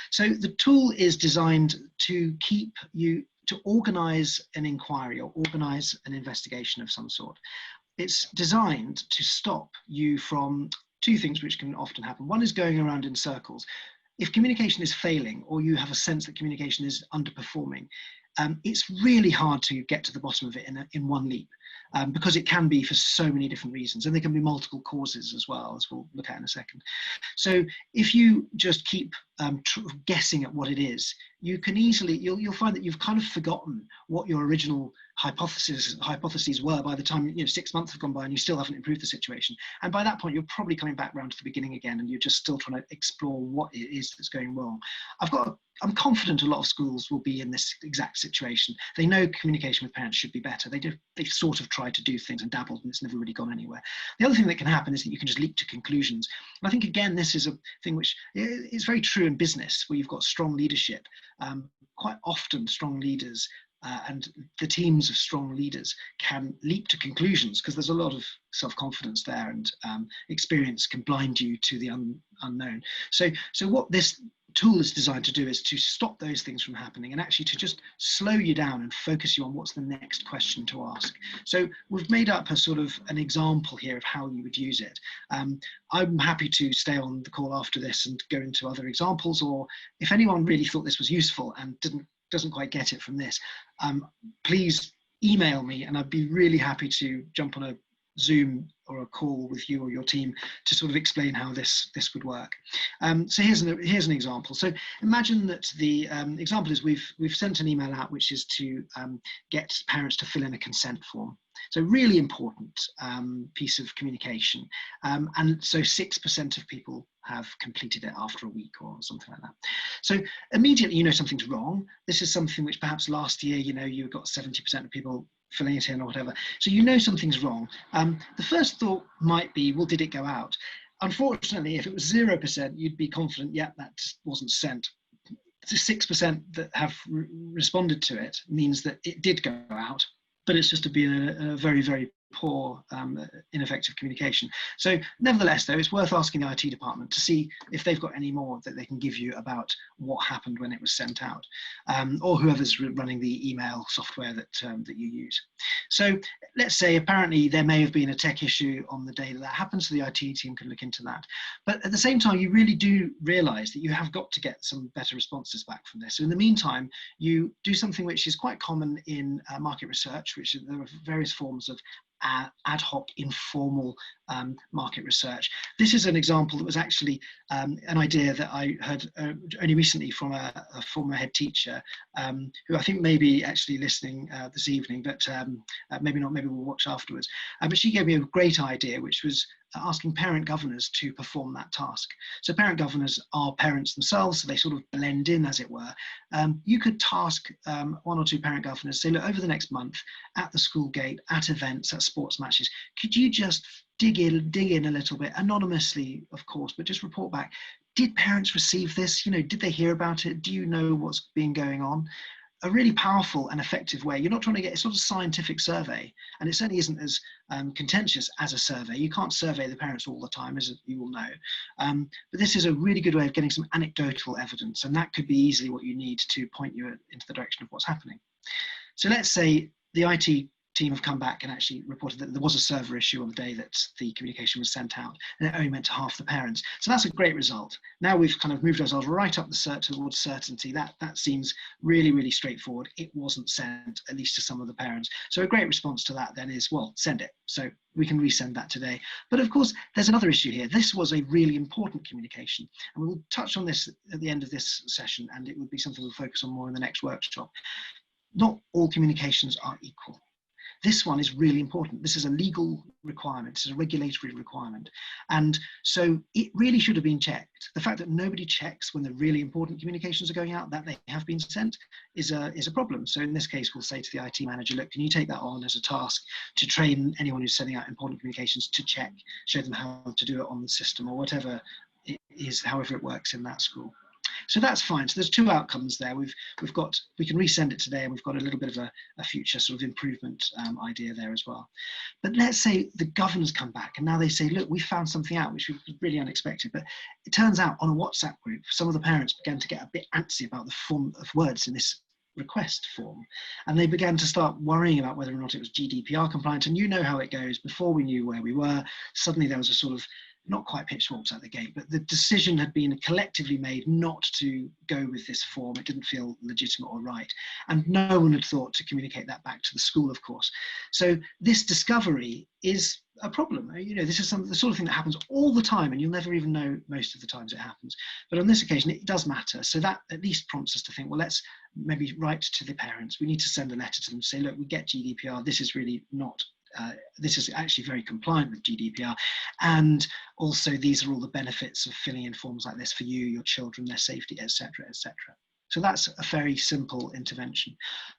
So the tool is designed to keep you, to organize an inquiry or organize an investigation of some sort. It's designed to stop you from 2 things which can often happen. One is going around in circles. If communication is failing or you have a sense that communication is underperforming, it's really hard to get to the bottom of it in one leap, because it can be for so many different reasons, and there can be multiple causes as well, as we'll look at in a second. So if you just keep guessing at what it is, you can easily, you'll find that you've kind of forgotten what your original hypotheses were by the time 6 months have gone by and you still haven't improved the situation. And by that point, you're probably coming back round to the beginning again, and you're just still trying to explore what it is that's going wrong. I'm confident a lot of schools will be in this exact situation. They know communication with parents should be better. They've sort of tried to do things and dabbled, and it's never really gone anywhere. The other thing that can happen is that you can just leap to conclusions. And I think, again, this is a thing which is very true in business, where you've got strong leadership. Quite often, strong leaders and the teams of strong leaders can leap to conclusions because there's a lot of self-confidence there, and experience can blind you to the unknown. So what this tool is designed to do is to stop those things from happening and actually to just slow you down and focus you on what's the next question to ask. So we've made up a sort of an example here of how you would use it. I'm happy to stay on the call after this and go into other examples, or if anyone really thought this was useful and doesn't quite get it from this, please email me and I'd be really happy to jump on a Zoom or a call with you or your team to sort of explain how this would work. So here's an example. So imagine that the example is we've sent an email out which is to get parents to fill in a consent form. So really important piece of communication. And so 6% of people have completed it after a week or something like that. So immediately you know something's wrong. This is something which perhaps last year, you got 70% of people filling it in or whatever. So you know something's wrong. The first thought might be, well, did it go out? Unfortunately, if it was 0%, you'd be confident, yeah, that wasn't sent. The 6% that have responded to it means that it did go out, but it's just been a very, very poor, ineffective communication. So nevertheless, though, it's worth asking the IT department to see if they've got any more that they can give you about what happened when it was sent out, or whoever's running the email software that you use. So let's say apparently there may have been a tech issue on the day that happened, so the IT team can look into that. But at the same time, you really do realize that you have got to get some better responses back from this. So in the meantime, you do something which is quite common in market research, which there are various forms of ad hoc, informal market research. This is an example that was actually an idea that I heard only recently from a former head teacher, who I think may be actually listening this evening, but maybe not, maybe we'll watch afterwards. But she gave me a great idea, which was asking parent governors to perform that task. So parent governors are parents themselves, so they sort of blend in, as it were. You could task 1 or 2 parent governors, say, look, over the next month, at the school gate, at events, at sports matches, could you just dig in a little bit, anonymously, of course, but just report back. Did parents receive this? Did they hear about it? Do you know what's been going on? a really powerful and effective way. You're not trying to get, it's not a scientific survey, and it certainly isn't as contentious as a survey. You can't survey the parents all the time, as you will know. But this is a really good way of getting some anecdotal evidence, and that could be easily what you need to point you into the direction of what's happening. So let's say the IT team have come back and actually reported that there was a server issue on the day that the communication was sent out, and it only meant to half the parents. So that's a great result. Now we've kind of moved ourselves right up the cert towards certainty. That seems really, really straightforward. It wasn't sent, at least to some of the parents. So a great response to that then is, well, send it. So we can resend that today. But of course, there's another issue here. This was a really important communication, and we'll touch on this at the end of this session, and it would be something we'll focus on more in the next workshop. Not all communications are equal. This one is really important. This is a legal requirement. This is a regulatory requirement. And so it really should have been checked. The fact that nobody checks when the really important communications are going out, that they have been sent, is a problem. So in this case, we'll say to the IT manager, look, can you take that on as a task to train anyone who's sending out important communications to check, show them how to do it on the system or whatever it is, however it works in that school. So that's fine. So there's two outcomes there. We can resend it today, and we've got a little bit of a future sort of improvement idea there as well. But let's say the governors come back and now they say, look, we found something out which was really unexpected. But it turns out on a WhatsApp group, some of the parents began to get a bit antsy about the form of words in this request form, and they began to start worrying about whether or not it was GDPR compliant. And you know how it goes. Before we knew where we were, suddenly there was a sort of, not quite pitchforks at the gate, but the decision had been collectively made not to go with this form. It didn't feel legitimate or right. And no one had thought to communicate that back to the school, of course. So this discovery is a problem. You know, this is the sort of thing that happens all the time, and you'll never even know most of the times it happens. But on this occasion, it does matter. So that at least prompts us to think, well, let's maybe write to the parents. We need to send a letter to them to say, look, we get GDPR. This is really not this is actually very compliant with GDPR, and also these are all the benefits of filling in forms like this for you, your children, their safety, etc., etc. So that's a very simple intervention.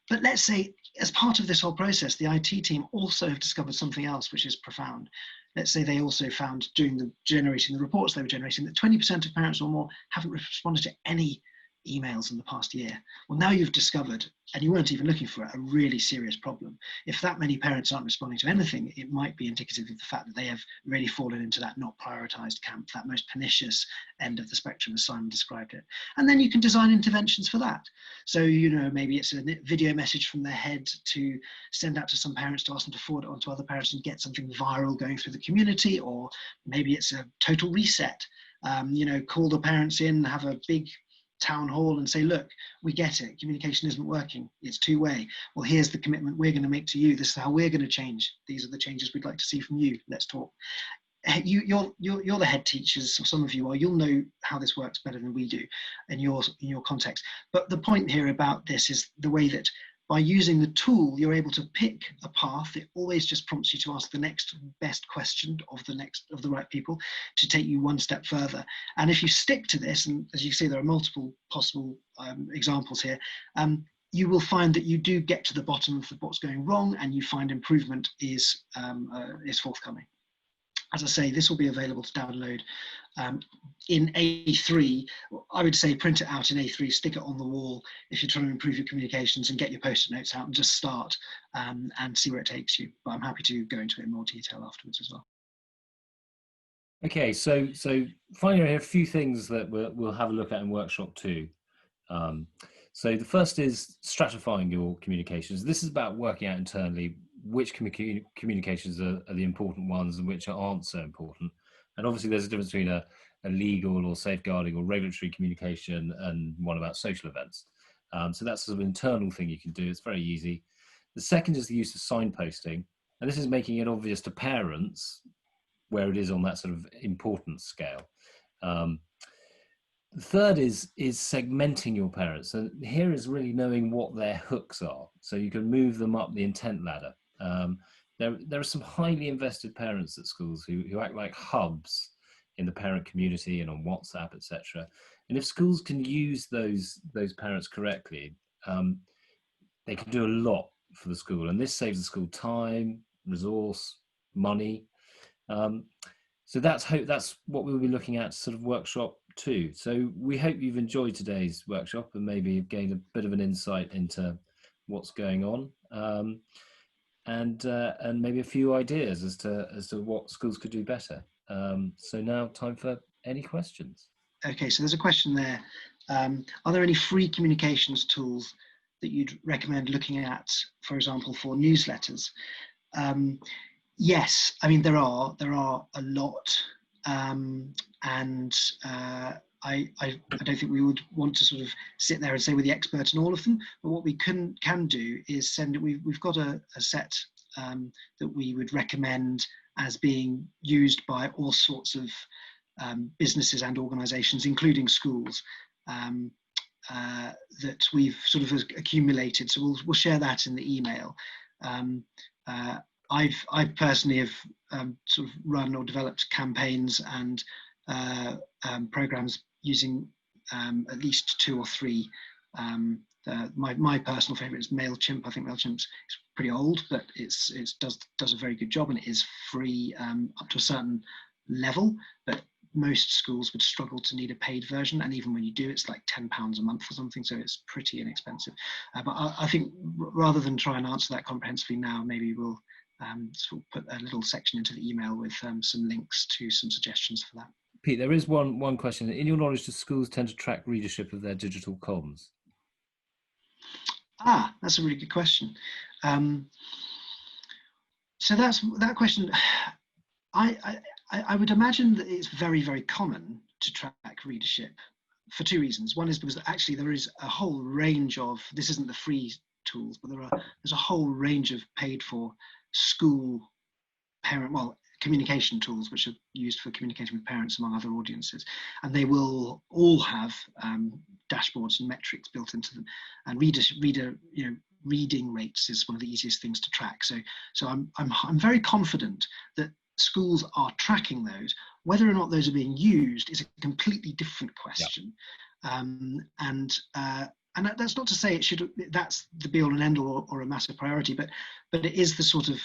But let's say as part of this whole process, the IT team also have discovered something else which is profound. Let's say they also found during generating the reports they were generating that 20% of parents or more haven't responded to any emails in the past year. Well, now you've discovered, and you weren't even looking for it, a really serious problem. If that many parents aren't responding to anything, it might be indicative of the fact that they have really fallen into that not prioritized camp, that most pernicious end of the spectrum, as Simon described it. And then you can design interventions for that. So, you know, maybe it's a video message from their head to send out to some parents to ask them to forward it on to other parents and get something viral going through the community, or maybe it's a total reset. You know, call the parents in, have a big town hall and say, look, we get it, communication isn't working, it's two-way. Well, here's the commitment we're going to make to you. This is how we're going to change. These are the changes we'd like to see from you. Let's talk. You're the head teachers, or some of you are. You'll know how this works better than we do in your context. But the point here about this is the way that by using the tool, you're able to pick a path. It always just prompts you to ask the next best question of the right people to take you one step further. And if you stick to this, and as you see, there are multiple possible examples here, you will find that you do get to the bottom of what's going wrong, and you find improvement is forthcoming. As I say, this will be available to download in A3. I would say print it out in A3, stick it on the wall if you're trying to improve your communications, and get your post-it notes out and just start and see where it takes you. But I'm happy to go into it in more detail afterwards as well. Okay, so finally, a few things that we'll have a look at in workshop 2. So the first is stratifying your communications. This is about working out internally which communications are the important ones and which aren't so important. And obviously there's a difference between a legal or safeguarding or regulatory communication and one about social events. So that's sort of an internal thing you can do. It's very easy. The second is the use of signposting. And this is making it obvious to parents where it is on that sort of importance scale. The third is segmenting your parents. And here is really knowing what their hooks are. So you can move them up the intent ladder. There are some highly invested parents at schools who act like hubs in the parent community and on WhatsApp, etc. And if schools can use those parents correctly, they can do a lot for the school. And this saves the school time, resource, money. So that's what we'll be looking at, sort of workshop 2. So we hope you've enjoyed today's workshop and maybe gained a bit of an insight into what's going on, and maybe a few ideas as to what schools could do better. So now time for any questions. Okay, so there's a question there. Are there any free communications tools that you'd recommend looking at, for example, for newsletters? Yes, I mean, there are a lot, and I don't think we would want to sort of sit there and say we're the expert in all of them, but what we can do is send it. We've got a set that we would recommend as being used by all sorts of businesses and organisations, including schools, that we've sort of accumulated. So we'll share that in the email. I personally have sort of run or developed campaigns and programs using at least 2 or 3. My personal favourite is MailChimp. I think MailChimp's pretty old, but it does a very good job, and it is free up to a certain level. But most schools would struggle to need a paid version, and even when you do, it's like £10 a month or something, so it's pretty inexpensive. But I think rather than try and answer that comprehensively now, maybe we'll sort of put a little section into the email with some links to some suggestions for that. Pete, there is one question. In your knowledge, do schools tend to track readership of their digital comms? That's a really good question. So that question. I would imagine that it's very, very common to track readership for 2 reasons. One is because actually there is a whole range of, this isn't the free tools, but there's a whole range of paid for school communication tools which are used for communicating with parents among other audiences, and they will all have dashboards and metrics built into them, and reading rates is one of the easiest things to track. So I'm very confident that schools are tracking those. Whether or not those are being used is a completely different question. And that's not to say that's the be all and end all or a massive priority, but it is the sort of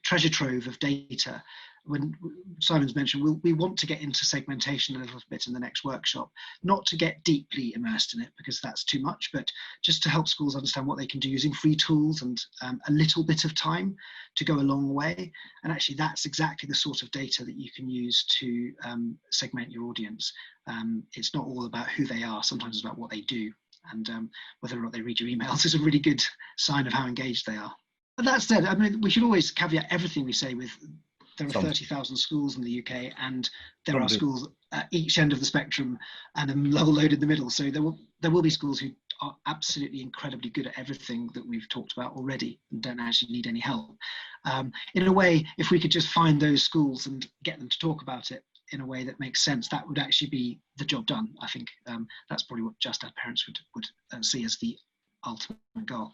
treasure trove of data. When Simon's mentioned, we want to get into segmentation a little bit in the next workshop, not to get deeply immersed in it because that's too much, but just to help schools understand what they can do using free tools and a little bit of time to go a long way. And actually that's exactly the sort of data that you can use to segment your audience. It's not all about who they are, sometimes it's about what they do. And whether or not they read your emails is a really good sign of how engaged they are. But that said, I mean, we should always caveat everything we say with there are 30,000 schools in the UK, and there are schools at each end of the spectrum and a level load in the middle. So there will be schools who are absolutely incredibly good at everything that we've talked about already and don't actually need any help. In a way, if we could just find those schools and get them to talk about it in a way that makes sense, that would actually be the job done. I think that's probably what Just Add Parents would see as the ultimate goal.